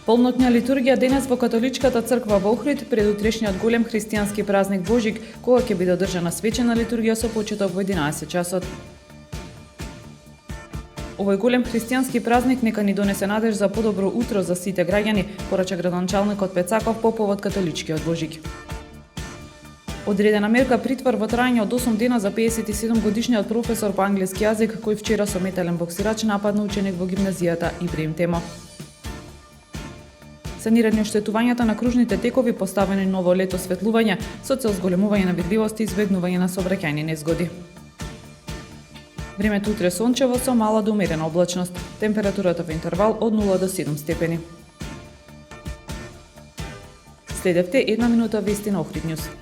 Полнотња литургија денес во католичката црква во Охрид пред утрешниот голем христијански празник Божик, кога ќе биде одржана свечена литургија со почеток во 11 часот. Овој голем христијански празник нека ни донесе надеж за подобро утро за сите граѓани, порача градоначалникот Пецаков по повод католичкиот Божик. Одредена мерка притвор во трајање од 8 дена за 57 годишниот професор по англиски јазик кој вчера со метален боксирач нападна ученик во гимназијата Ибрим Темо. Санирање оштетувањата на кружните текови, поставени ново лето осветлување со цел зголемување на видливост и избегнување на сообраќајни незгоди. Времето утре сончево со мала до умерена облачност. Температурата во интервал од 0 до 7 степени. Следевте една минута вести на Охрид Нјуз.